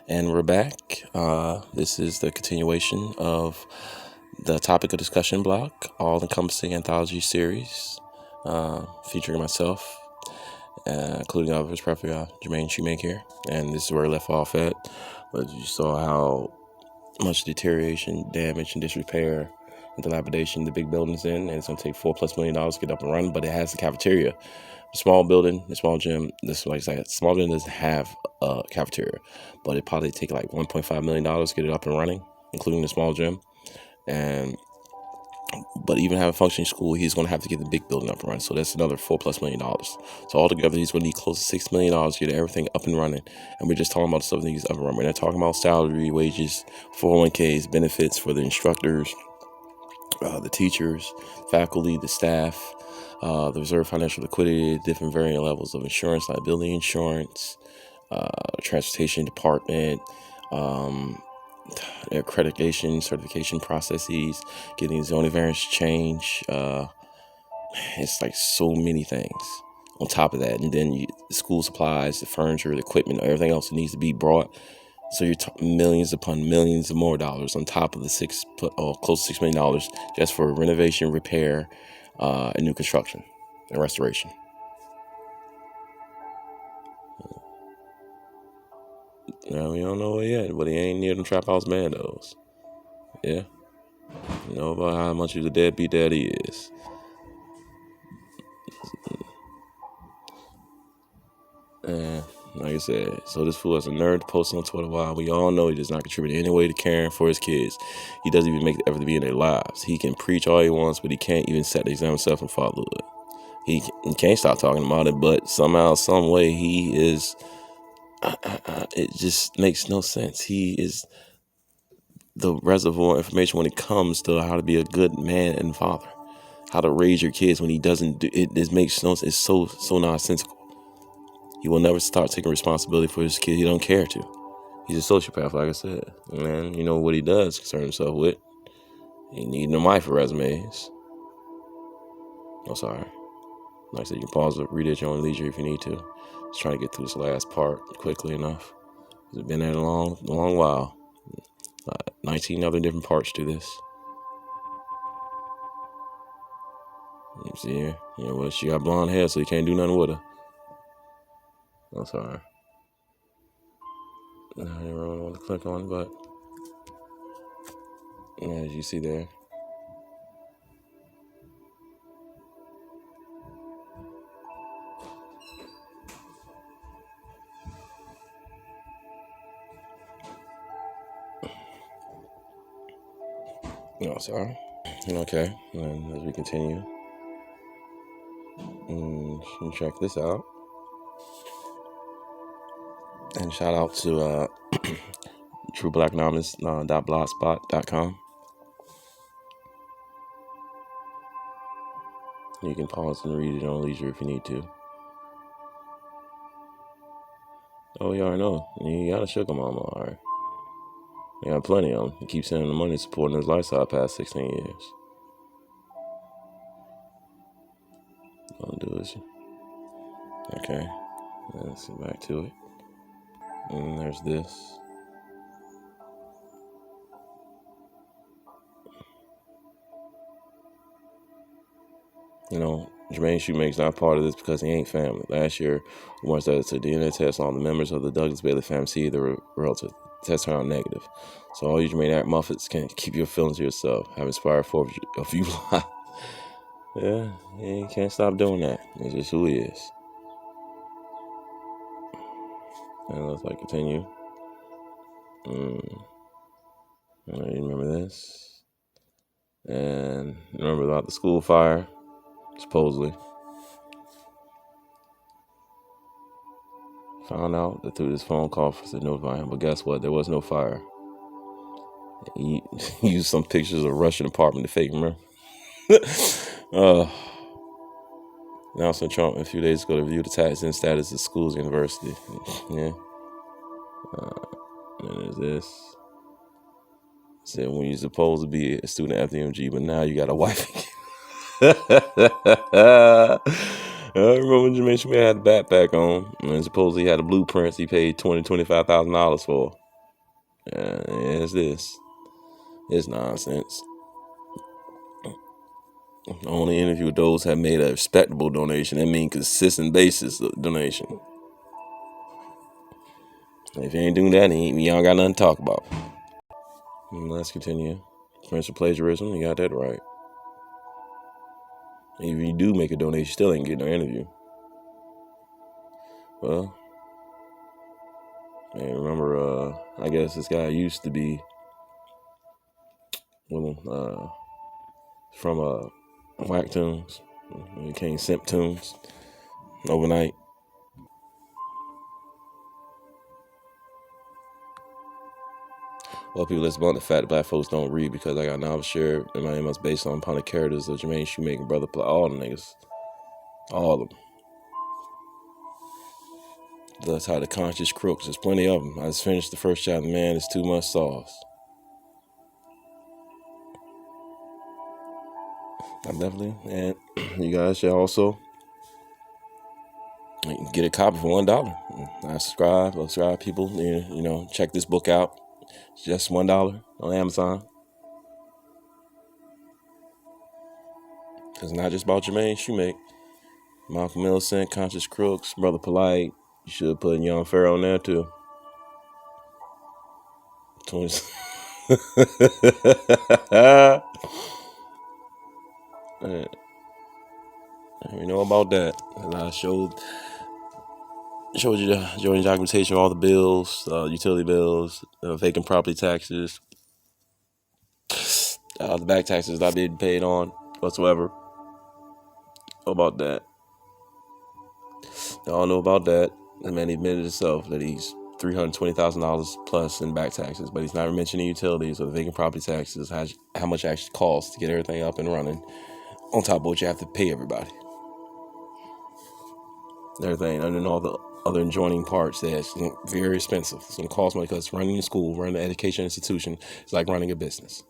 And we're back. This is the continuation of the topic of discussion block, all encompassing anthology series, featuring myself, including others, probably Jermaine Shoemake here. And this is where I left off at. But you saw how much deterioration, damage, and disrepair and dilapidation the big building's in, and it's going to take $4+ million to get up and running, but it has the cafeteria. The small building, the small gym, like I said, small building doesn't have a cafeteria, but it probably take like $1.5 million to get it up and running, including the small gym. But even having a functioning school, he's going to have to get the big building up and running. So that's another $4+ million. So altogether, he's going to need close to $6 million to get everything up and running. And we're just talking about the stuff that he's up and running. We're not talking about salary, wages, 401ks, benefits for the instructors, the teachers, faculty, the staff, the reserve financial liquidity, different varying levels of insurance, liability insurance, transportation department, accreditation, certification processes, getting zoning variance change. It's like so many things on top of that. And then the school supplies, the furniture, the equipment, everything else that needs to be brought. So you're talking millions upon millions of more dollars on top of the close to $6 million just for renovation, repair, and new construction and restoration. Now we don't know it yet, but he ain't near them trap house bandos. Yeah. You know about how much of the deadbeat daddy is. And like I said, so this fool is a nerd posting on Twitter. While we all know he does not contribute in any way to caring for his kids. He doesn't even make the effort to be in their lives. He can preach all he wants, but he can't even set the example himself in fatherhood. He can't stop talking about it, but somehow, some way, he is. It just makes no sense. He is the reservoir information when it comes to how to be a good man and father, how to raise your kids when he doesn't do it. It makes no sense. It's so nonsensical. He will never start taking responsibility for his kid. He don't care to. He's a sociopath, like I said. And you know what he does concern himself with? He needing a wife for resumes. Oh, sorry. Like I said, you can pause it, read it at your own leisure if you need to. Just trying to get through this last part quickly enough. It's been there a long while. 19 other different parts to this. You see here? You know what? She got blonde hair, so you can't do nothing with her. I'm sorry. I didn't really want to click on it, but as you see there. No, sorry. Okay, and as we continue, check this out. And shout out to trueblacknovelist.blogspot.com. You can pause and read it on leisure if you need to. Oh, you already know. You got a sugar mama, alright. You got plenty of them. He keeps sending the money supporting his lifestyle past 16 years. Don't do it. Okay. Let's get back to it. And there's this. You know, Jermaine Shoemake's not part of this because he ain't family. Last year, once that it's a DNA test, all the members of the Douglas Bailey family see the relative. Test turned out negative. So all you Jermaine Act Muffets can keep your feelings to yourself. Have inspired for a few lives. Yeah, he can't stop doing that. It's just who he is. And let's continue. Remember this. And remember about the school fire, supposedly. Found out that through this phone call for the notify him, but guess what? There was no fire. He used some pictures of Russian apartment to fake, remember? Announcement Trump a few days ago to review the tax and status of schools and university. Yeah. And there's this. Said when you're supposed to be a student at the MG, but now you got a wife. I remember Jermaine Schmidt had the backpack on, and supposedly he had the blueprints he paid $20,000 to $25,000 for. It's this. It's nonsense. Only interview those have made a respectable donation. That means consistent basis of donation. If you ain't doing that, you don't got nothing to talk about. Let's continue. Potential plagiarism, you got that right. If you do make a donation, you still ain't getting no interview. Well, man, remember, I guess this guy used to be from Whack Tunes. He became Simp Tunes overnight. Well, people, let's about the fact that black folks don't read because I got novel share in my emails based upon the characters of Jermaine Shoemaker, Brother Play, all the niggas. All of them. That's how the conscious crooks. There's plenty of them. I just finished the first chapter. Man, it's too much sauce. I definitely, and you guys should also get a copy for $1. I subscribe people. You know, check this book out. It's just $1 on Amazon. It's not just about Jermaine Shoemaker. Malcolm Millicent, Conscious Crooks, Brother Polite. You should put Young Pharaoh on there too. 20. You know about that. And I showed you the joint documentation, all the bills, utility bills, vacant property taxes, the back taxes not being paid on whatsoever. About that. I don't know about that. The man admitted himself that he's $320,000 plus in back taxes, but he's not mentioning utilities or the vacant property taxes, how much it actually costs to get everything up and running, on top of what you have to pay everybody. Everything, and then all the other adjoining parts that's very expensive. It's going to cost money because running a school, running an education institution is like running a business.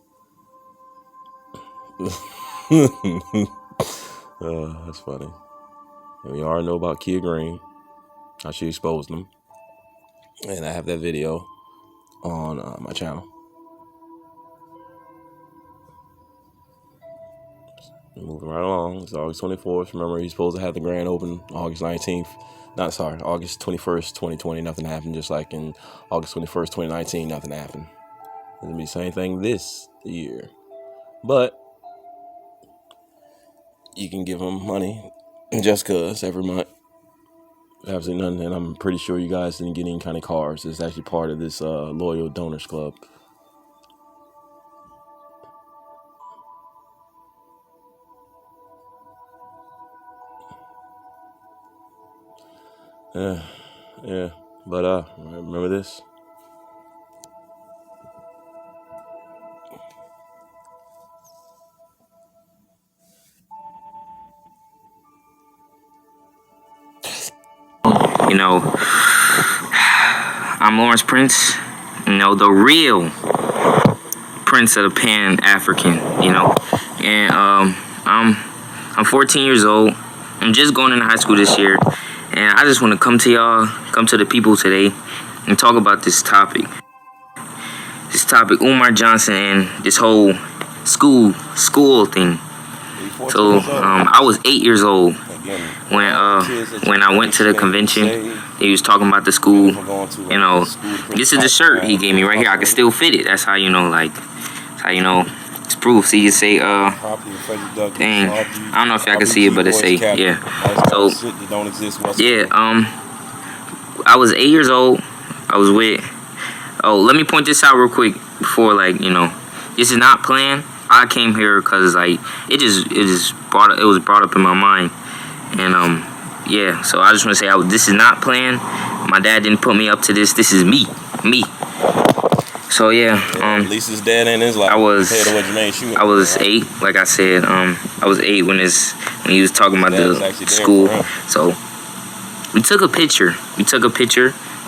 That's funny. And we already know about Kia Green, how she exposed them. And I have that video on my channel. Moving right along. It's August 24th. Remember, he's supposed to have the grand open August 19th. August 21st, 2020. Nothing happened. Just like in August 21st, 2019, nothing happened. It's going to be the same thing this year. But you can give them money just because every month. Absolutely nothing. And I'm pretty sure you guys didn't get any kind of cards. It's actually part of this Loyal Donors Club. Yeah. But remember this? You know, I'm Lawrence Prince, you know, the real Prince of the Pan-African, you know. And I'm 14 years old. I'm just going into high school this year. And I just want to come to the people today and talk about this topic. Umar Johnson and this whole school thing. So I was 8 years old when I went to the convention. He was talking about the school. You know, this is the shirt he gave me right here. I can still fit it. That's how you know, like, it's proof. See, you say, dang, I don't know if y'all can see it, but it say, yeah. So, yeah, I was 8 years old. I was with, let me point this out real quick before, like, you know, this is not planned. I came here because, like, it was brought up in my mind. And, yeah, so I just want to say this is not planned. My dad didn't put me up to this. This is me. So, yeah. At least his dad ain't his life. I was 8, like I said. I was 8 when he was talking about the school. So, we took a picture.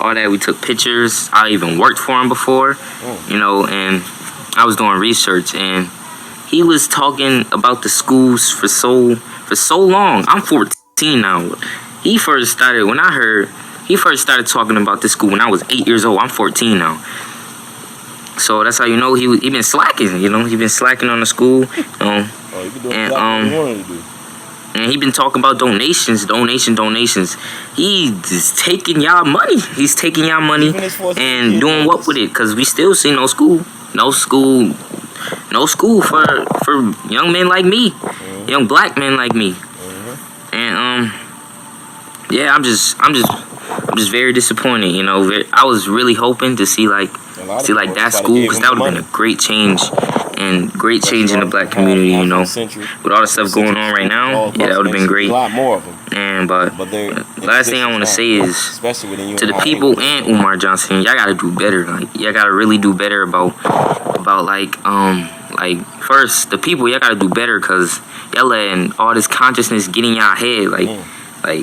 All that. We took pictures. I even worked for him before, you know, and I was doing research. And he was talking about the schools for so long. I'm 14 now. He first started talking about this school when I was 8 years old. I'm 14 now. So that's how you know he been slacking. You know, he been slacking on the school. He been doing And exactly what he wanted to do. And he been talking about donations. He's taking y'all money. He's taking y'all money and doing what with it? Cause we still see no school for young men like me, young black men like me. And yeah, I'm just very disappointed. You know, I was really hoping to see like that school, because that would have been a great change in the black community. You know, with all the stuff going on right now, yeah, that would have been great. And but last thing I want to say is to the people and Umar Johnson, y'all gotta do better. Like y'all gotta really do better about like first the people, y'all gotta do better, cause y'all letting all this consciousness get in y'all head. Like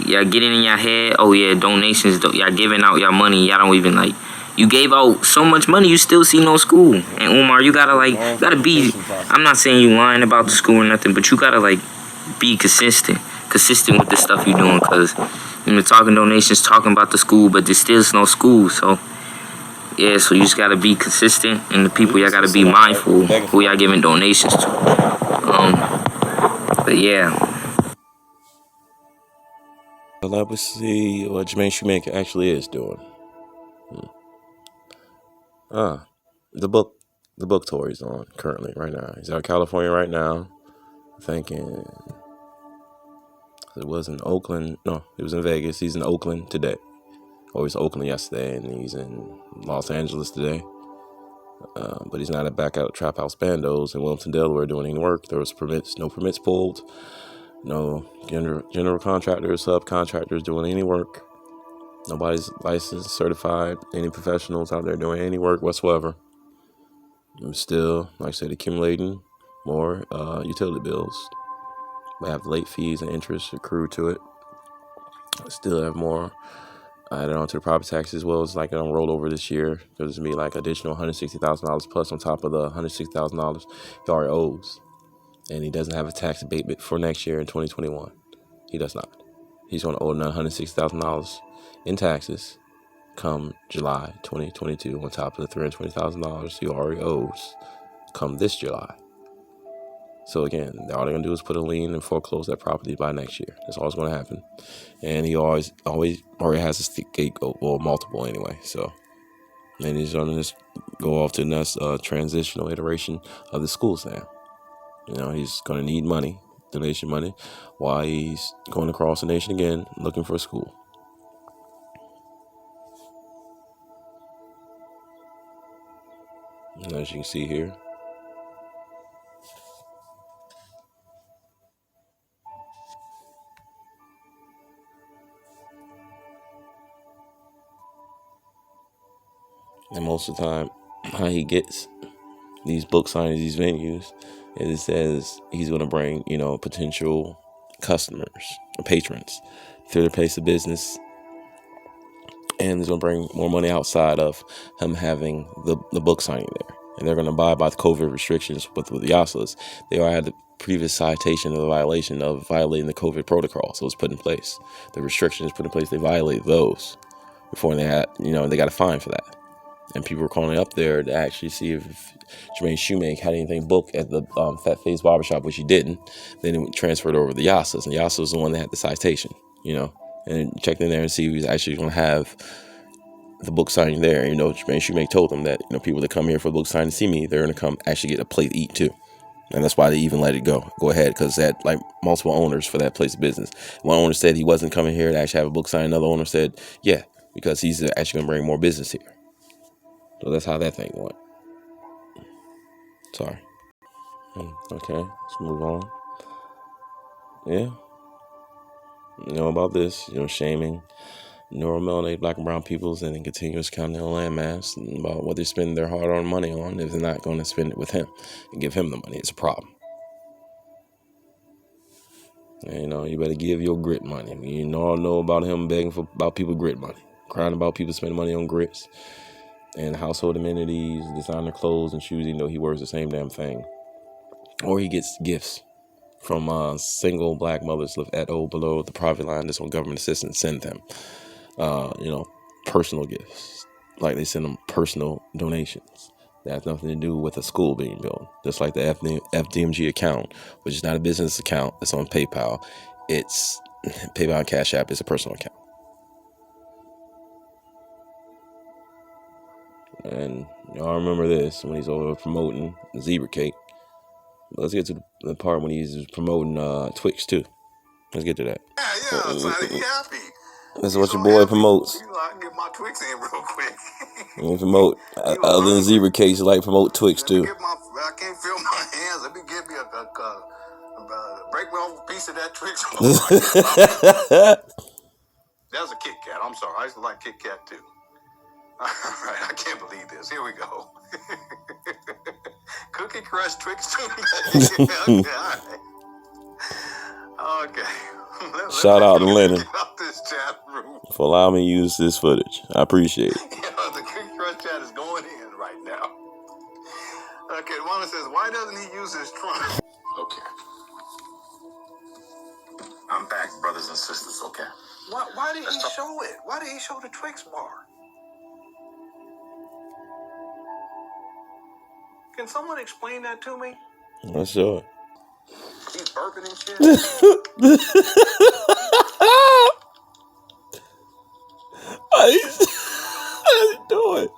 y'all getting in your head, oh yeah, donations, y'all giving out y'all money, y'all don't even like, you gave out so much money, you still see no school. And Umar, you gotta be, I'm not saying you lying about the school or nothing, but you gotta like be consistent with the stuff you're doing, cause you know, talking donations, talking about the school, but there still is no school. So yeah, so you just gotta be consistent, and the people, y'all gotta be mindful who y'all giving donations to. But yeah. Let us see what Jermaine Shoemaker actually is doing. The book tour he's on currently right now. He's out of California right now. Thinking it was in Oakland. No, it was in Vegas. He's in Oakland today. Or he was in Oakland yesterday, and he's in Los Angeles today. But he's not back out at Trap House Bandos in Wilmington, Delaware, doing any work. There was no permits pulled. No general contractors, subcontractors doing any work. Nobody's licensed, certified, any professionals out there doing any work whatsoever. I'm still, like I said, accumulating more utility bills. I have late fees and interest accrued to it. I still have more added on to the property tax, as well as like on rollover this year. There's going to be like additional $160,000 plus on top of the $160,000 he already owes. And he doesn't have a tax abatement for next year in 2021. He does not. He's going to owe another $160,000 in taxes come July 2022 on top of the $320,000 he already owes come this July. So again, all they're going to do is put a lien and foreclose that property by next year. That's all that's going to happen. And he always already has a scapegoat, well, multiple anyway. So then he's going to just go off to the next transitional iteration of the schools now. You know, he's going to need money, donation money, while he's going across the nation again looking for a school. And as you can see here, and most of the time, how he gets these book signings, these venues, it says he's going to bring, potential customers, patrons, through their place of business, and he's going to bring more money outside of him having the book signing there. And they're going to abide by the COVID restrictions with the Yaslas. They already had the previous citation of the violation of violating the COVID protocol, so it's put in place. The restrictions put in place, they violated those before they had, they got a fine for that. And people were calling up there to actually see if Jermaine Shoemaker had anything booked at the Fat Face Barbershop, which he didn't. Then it transferred over to the Yasas, and Yasas was the one that had the citation, and checked in there and see if he was actually going to have the book signing there. And, Jermaine Shoemaker told them that, people that come here for the book signing to see me, they're going to come actually get a plate to eat too. And that's why they even let it go ahead, because they had like multiple owners for that place of business. One owner said he wasn't coming here to actually have a book signing. Another owner said, yeah, because he's actually going to bring more business here. So that's how that thing went. Sorry. Okay, let's move on. Yeah. About this, shaming neuromelanated black and brown peoples, and then continuous continental landmass, about what they're spending their hard-earned money on. If they're not going to spend it with him and give him the money, it's a problem. And, you better give your grit money. You all know about him begging about people grit money, crying about people spending money on grits and household amenities, designer clothes and shoes, even though he wears the same damn thing. Or he gets gifts from single black mothers live at or below the poverty line that's on government assistance. Send them, personal gifts. Like they send them personal donations. That has nothing to do with a school being built. Just like the FDMG account, which is not a business account. It's on PayPal. It's PayPal and Cash App is a personal account. And y'all remember this when he's over promoting Zebra Cake. Let's get to the part when he's promoting Twix too. Let's get to that. Yeah, son, he happy. That's what your boy promotes. You know, I can get my Twix in real quick. You promote other than Zebra Cakes, you like promote Twix too. I can't feel my hands. Let me give me break me off a piece of that Twix. That's a Kit Kat. I'm sorry. I used to like Kit Kat too. All right, I can't believe this. Here we go. Cookie Crush Twix. Okay, all right. Okay. Shout out to Lennon this chat room for allowing me to use this footage. I appreciate it. Yeah, the Cookie Crush chat is going in right now. Okay, one says, why doesn't he use his trunk? Okay. I'm back, brothers and sisters, okay? Why did he show it? Why did he show the Twix bar? Can someone explain that to me? Not sure. He's burping and shit. How you doing?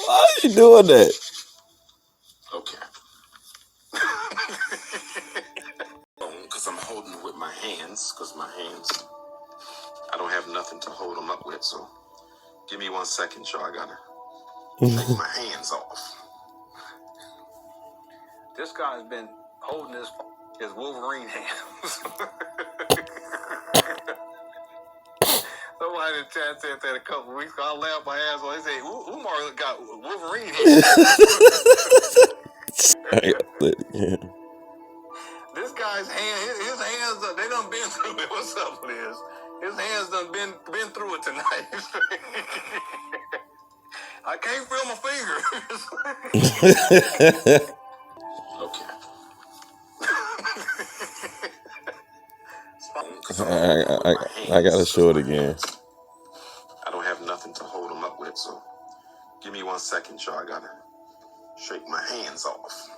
Why are you doing that? Okay. Because I'm holding it with my hands. I don't have nothing to hold them up with, so give me 1 second, y'all. I gotta take my hands off. This guy's been holding his Wolverine hands. Somebody in the chat said that a couple weeks ago. I laughed my ass off. They say, Umar got Wolverine hands. This guy's his hands, they done been through it. What's up with this? His hands done been through it tonight. I can't feel my fingers. Okay. I gotta show it again. I don't have nothing to hold them up with, so give me 1 second, y'all. I gotta shake my hands off.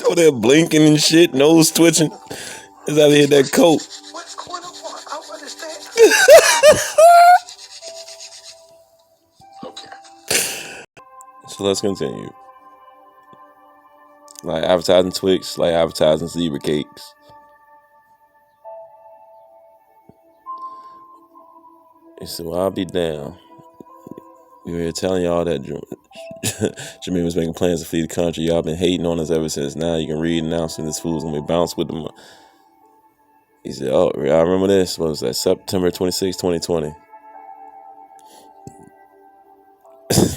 Oh, they're blinking and shit, nose twitching. Is out here that coat. What's going on? I don't understand. Okay. So let's continue. Like advertising Twix, like advertising Zebra Cakes. He said, well, I'll be down. We were telling y'all that Jermaine was making plans to flee the country. Y'all been hating on us ever since. Now you can read announcing this fool's gonna be bounced with them. He said, oh, I remember this. What was that? September 26, 2020.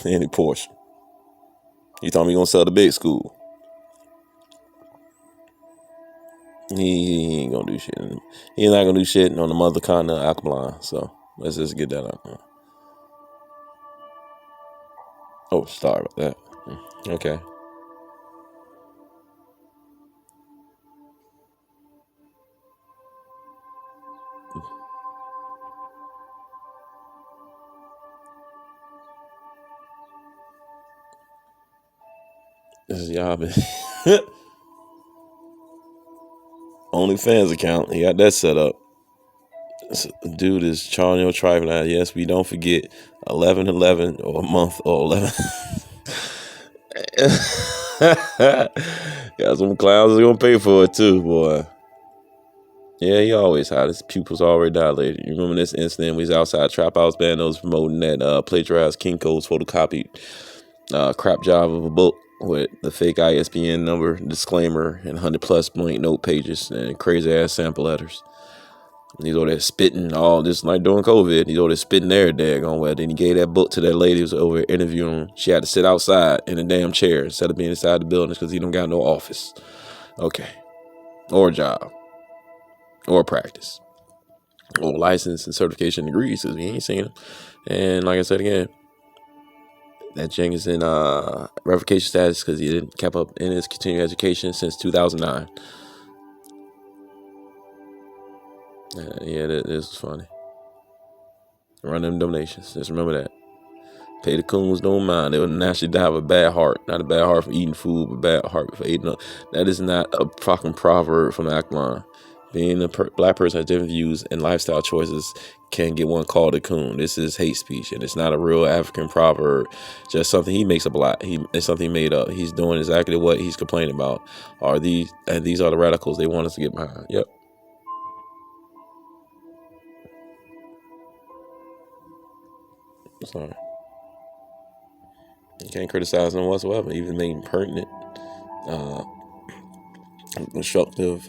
Any Porsche. He told me he gonna sell the big school. He ain't gonna do shit. He's not gonna do shit on the mother continent of Alkaline. So let's just get that out. Oh, sorry about that. Okay. This is y'all been OnlyFans account. He got that set up. Dude is charging your tribe now. Yes, we don't forget 11/11 or a month or 11. Got some clowns that's gonna pay for it too, boy. Yeah, he always had his pupils already dilated. You remember this incident? We was outside Trap House Bandos promoting that plagiarized Kinko's photocopied crap job of a book with the fake ISBN number, disclaimer, and 100+ blank note pages and crazy ass sample letters. And he's over there spitting all this, like during COVID. He's over there spitting their daggone well. Then he gave that book to that lady who was over there interviewing. She had to sit outside in a damn chair instead of being inside the building because he don't got no office. Okay. Or a job. Or practice. or license and certification degrees, because we ain't seen them. And like I said again, that Jing is in revocation status because he didn't keep up in his continuing education since 2009. Yeah, this is funny. Run them donations. Just remember that. Pay the coons, don't mind. They will naturally have a bad heart. Not a bad heart for eating food, but bad heart for eating up. That is not a fucking proverb from the Aklan. Being a black person has different views and lifestyle choices can get one called a coon. This is hate speech, and it's not a real African proverb. Just something he makes up a lot. It's something he made up. He's doing exactly what he's complaining about. These are the radicals they want us to get behind. Yep. Sorry. You can't criticize them whatsoever, even making pertinent, constructive,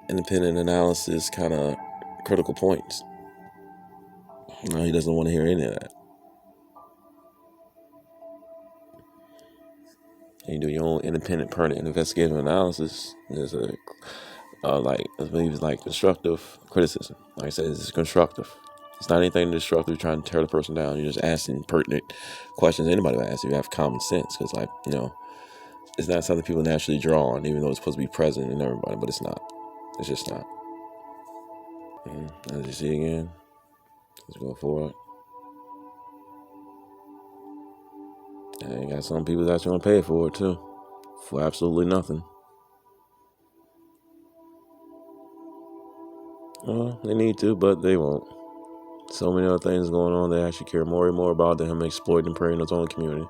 independent analysis kind of critical points. No, he doesn't want to hear any of that. You do your own independent, pertinent, investigative analysis. There's I believe it's like constructive criticism. Like I said, it's constructive. It's not anything destructive. You're trying to tear the person down. You're just asking pertinent questions. Anybody would ask if you have common sense, because it's not something people naturally draw on, even though it's supposed to be present in everybody, but it's not. It's just not. As you see again, let's go forward. And you got some people that actually want to pay for it too, for absolutely nothing. Well, they need to, but they won't. So many other things going on. They actually care more and more about them exploiting and preying on his own community.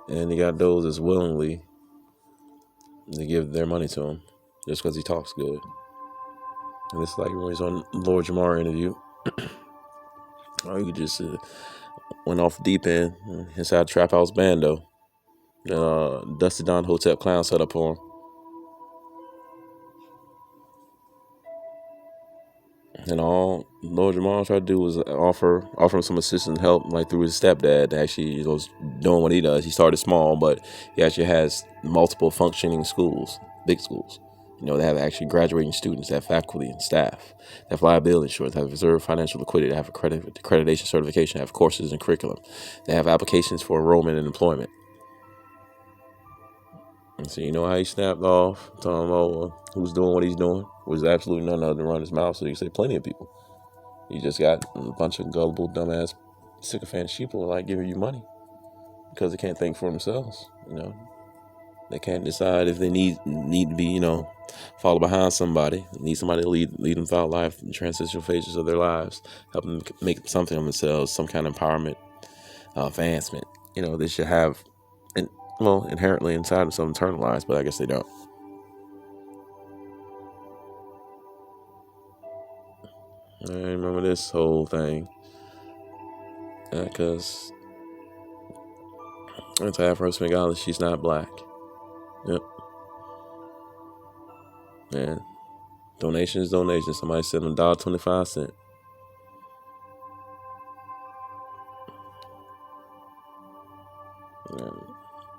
And you got those that's willingly to give their money to him just because he talks good. And it's like when he's on Lord Jamar interview. You just went off deep end inside Trap House Bando. Dusty Don Hotel Clown set up on him. And all Lord Jamal tried to do was offer him some assistance and help, like through his stepdad. Actually, was doing what he does. He started small, but he actually has multiple functioning schools, big schools. They have actually graduating students, they have faculty and staff, they have liability insurance, they have reserve financial liquidity, they have accreditation certification, they have courses and curriculum, they have applications for enrollment and employment. And so how he snapped off, telling him, who's doing what he's doing, was absolutely none other than run his mouth. So you say plenty of people. You just got a bunch of gullible, dumbass, sycophant sheeple like giving you money because they can't think for themselves. They can't decide if they need to be, follow behind somebody, need somebody to lead them throughout life, the transitional phases of their lives, help them make something of themselves, some kind of empowerment, advancement. They should have, inherently inside of some internalized, but I guess they don't. I remember this whole thing because anti-Afro Bengali, she's not black. Yep. And donation. Somebody sent them $1.25.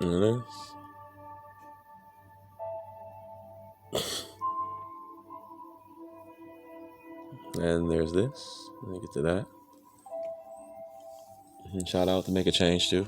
And and there's this. Let me get to that. And shout out to Make a Change too.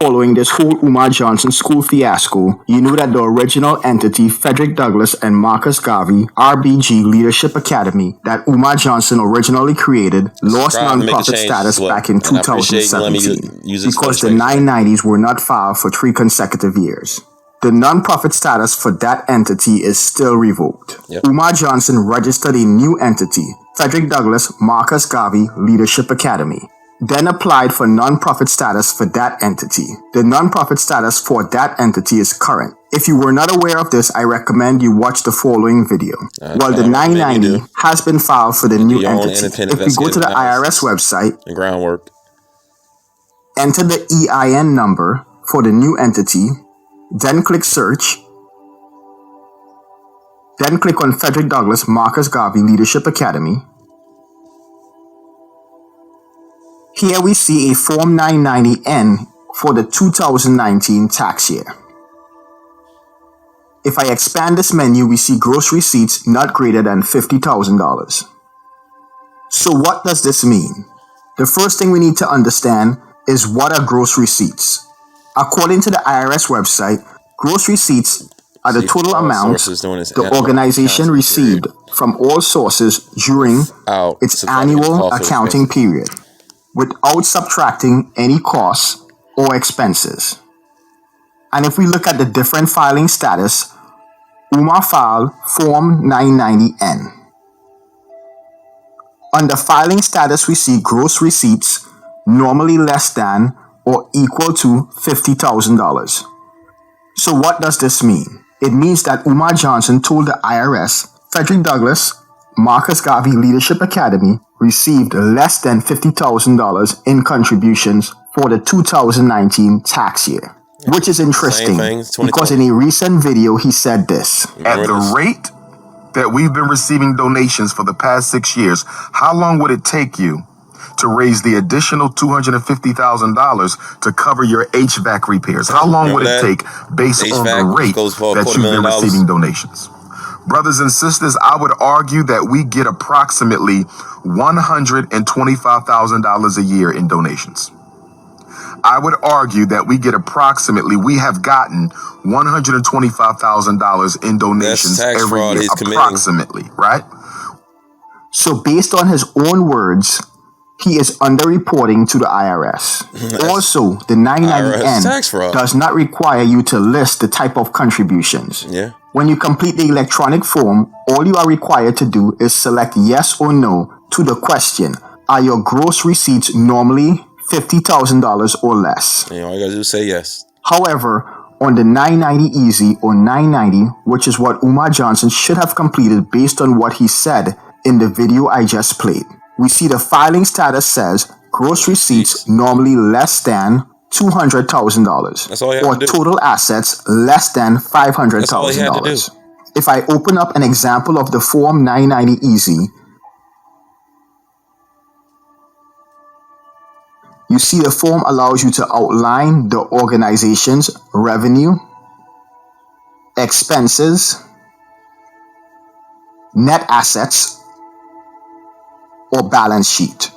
Following this whole Umar Johnson school fiasco, you knew that the original entity, Frederick Douglass and Marcus Garvey, RBG Leadership Academy, that Umar Johnson originally created, lost nonprofit status back in 2017 because the 990s were not filed for 3 consecutive years. The nonprofit status for that entity is still revoked. Yep. Umar Johnson registered a new entity, Frederick Douglass Marcus Garvey Leadership Academy, then applied for nonprofit status for that entity. The nonprofit status for that entity is current. If you were not aware of this, I recommend you watch the following video. While the 990 has been filed for the new entity, if you go to the IRS website, the groundwork, enter the EIN number for the new entity, then click search, then click on Frederick Douglass Marcus Garvey Leadership Academy. Here we see a Form 990N for the 2019 tax year. If I expand this menu, we see gross receipts not greater than $50,000. So what does this mean? The first thing we need to understand is what are gross receipts. According to the IRS website, gross receipts are the total amounts the organization received from all sources during its annual accounting period, without subtracting any costs or expenses. And if we look at the different filing status, UMA filed Form 990N. Under filing status, we see gross receipts normally less than or equal to $50,000. So what does this mean? It means that Umar Johnson told the IRS Frederick Douglass, Marcus Garvey Leadership Academy received less than $50,000 in contributions for the 2019 tax year. Which is interesting because in a recent video he said this. At the rate that we've been receiving donations for the past 6 years, how long would it take you to raise the additional $250,000 to cover your HVAC repairs? How long would it take based on the rate that you've been receiving donations? Brothers and sisters, I would argue that we get approximately $125,000 a year in donations. I would argue that we have gotten $125,000 in donations every year, approximately, right? So based on his own words, he is underreporting to the IRS. Also, the 990N does not require you to list the type of contributions. When you complete the electronic form, all you are required to do is select yes or no to the question, are your gross receipts normally $50,000 or less? All you gotta do is say yes. However, on the 990 Easy or 990, which is what Umar Johnson should have completed based on what he said in the video I just played, we see the filing status says gross receipts normally less than $200,000 or total assets less than $500,000. If I open up an example of the Form 990 Easy, you see the form allows you to outline the organization's revenue, expenses, net assets, or balance sheet.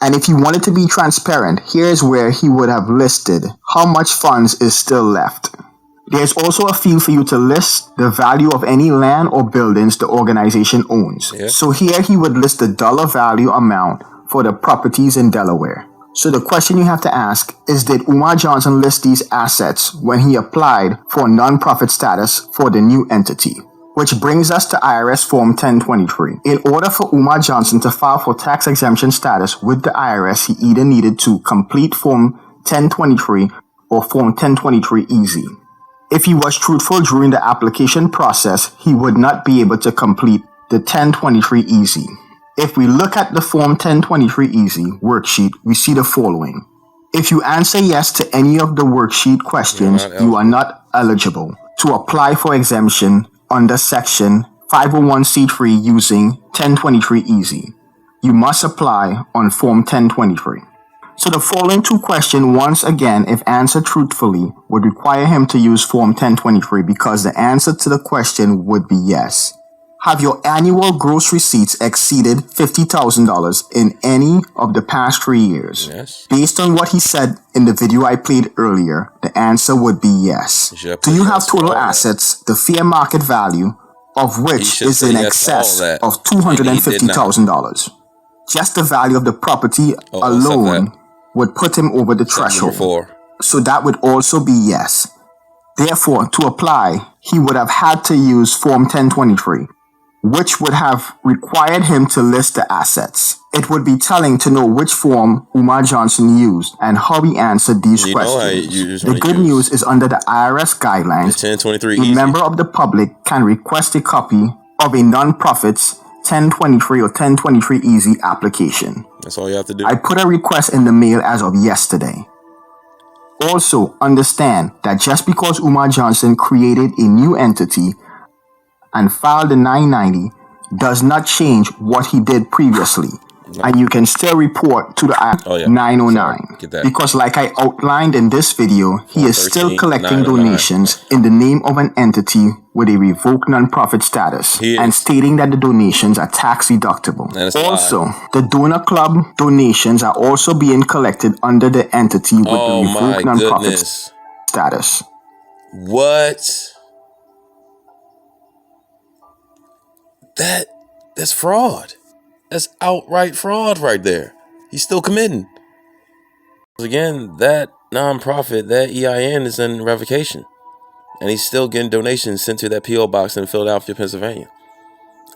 And if you wanted to be transparent, here's where he would have listed how much funds is still left. There's also a field for you to list the value of any land or buildings the organization owns. So here he would list the dollar value amount for the properties in Delaware. So the question you have to ask is, did Umar Johnson list these assets when he applied for nonprofit status for the new entity? Which brings us to IRS Form 1023. In order for Umar Johnson to file for tax exemption status with the IRS, he either needed to complete Form 1023 or Form 1023 Easy. If he was truthful during the application process, he would not be able to complete the 1023 Easy. If we look at the Form 1023 Easy worksheet, we see the following. If you answer yes to any of the worksheet questions, you are not eligible to apply for exemption under Section 501c3 using 1023 Easy. You must apply on Form 1023. So the following two questions, once again, if answered truthfully, would require him to use Form 1023 because the answer to the question would be yes. Have your annual gross receipts exceeded $50,000 in any of the past 3 years? Yes. Based on what he said in the video I played earlier, the answer would be yes. Do you have total assets, the fair market value of which is in excess of $250,000? Just the value of the property alone would put him over the threshold. So that would also be yes. Therefore, to apply, he would have had to use Form 1023. Which would have required him to list the assets. It would be telling to know which form Umar Johnson used and how he answered these questions. The good news is under the IRS guidelines, a member of the public can request a copy of a non-profit's 1023 or 1023 Easy application. That's all you have to do. I put a request in the mail as of yesterday. Also, understand that just because Umar Johnson created a new entity and filed the 990 does not change what he did previously. and you can still report to the Act 909. Because like I outlined in this video, he is still collecting donations in the name of an entity with a revoked nonprofit status and stating that the donations are tax deductible. Also, the donor club donations are also being collected under the entity with the revoked nonprofit status. What? That's fraud. That's outright fraud right there. He's still committing. Again, that nonprofit, that EIN is in revocation. And he's still getting donations sent to that P.O. box in Philadelphia, Pennsylvania.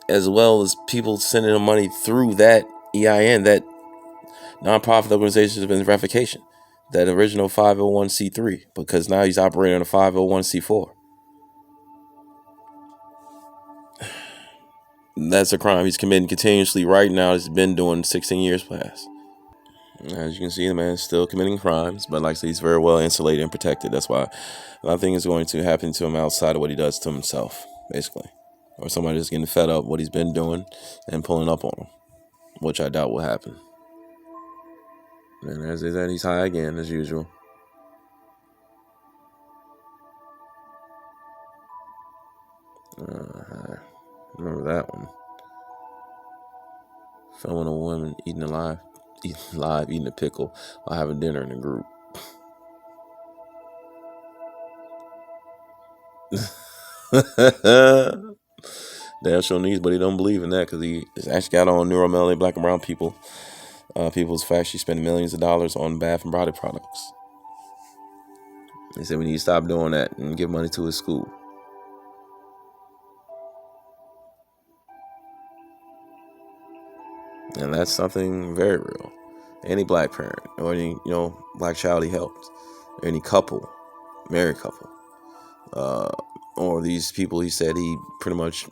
As well as people sending him money through that EIN, that nonprofit organization has been in revocation. That original 501c3, because now he's operating on a 501c4. That's a crime he's committing continuously right now. He's been doing 16 years past. As you can see, the man is still committing crimes, but like I said, he's very well insulated and protected. That's why nothing is going to happen to him outside of what he does to himself, basically. Or somebody just getting fed up what he's been doing and pulling up on him, which I doubt will happen. And as that, he's high again, as usual. Remember that one. Filming a woman eating a pickle while having dinner in a group. Damn sure needs, but he don't believe in that because he actually got on neuromelanated black and brown people. People's factory spending millions of dollars on bath and body products. He said we need to stop doing that and give money to his school. And that's something very real. Any black parent or any, black child he helped, or any couple, married couple, or these people he said he pretty much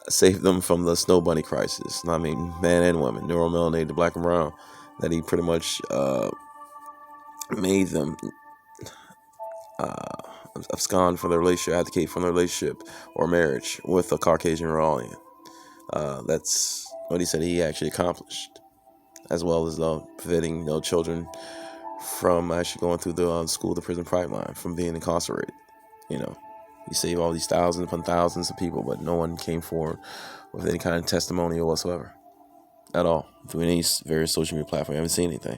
saved them from the snow bunny crisis. I mean, man and woman, neuromelanated, black and brown, that he pretty much made them abscond from their relationship, advocate from their relationship or marriage with a Caucasian Iranian. That's what he said he actually accomplished, as well as preventing children from actually going through the school to prison pipeline, from being incarcerated. He saved all these thousands upon thousands of people, but no one came forward with any kind of testimonial whatsoever at all through any various social media platform. I haven't seen anything,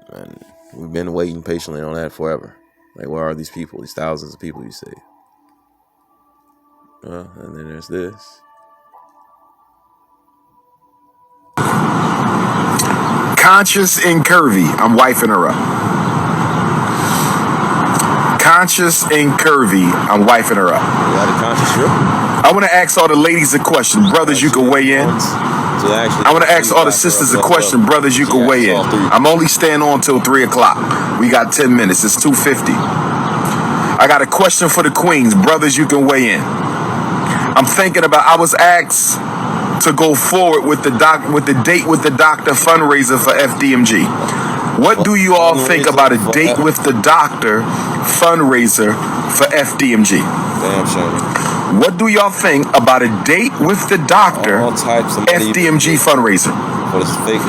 and we've been waiting patiently on that forever. Like, where are these people? These thousands of people you saved? And then there's this. Conscious and curvy. I'm wifing her up. Conscious and curvy. I'm wifing her up. You got a conscious strip? I want to ask all the ladies a question. Brothers, you can weigh in. I want to ask all the sisters a question. Brothers, you can weigh in. I'm only staying on till 3 o'clock. We got 10 minutes. It's 2:50. I got a question for the queens. Brothers, you can weigh in. I'm thinking about, I was asked to go forward with the Date with the Doctor fundraiser for FDMG. What do you all think about a Date with the Doctor fundraiser for FDMG? Damn shame. What do y'all think about a Date with the Doctor FDMG fundraiser? For this fake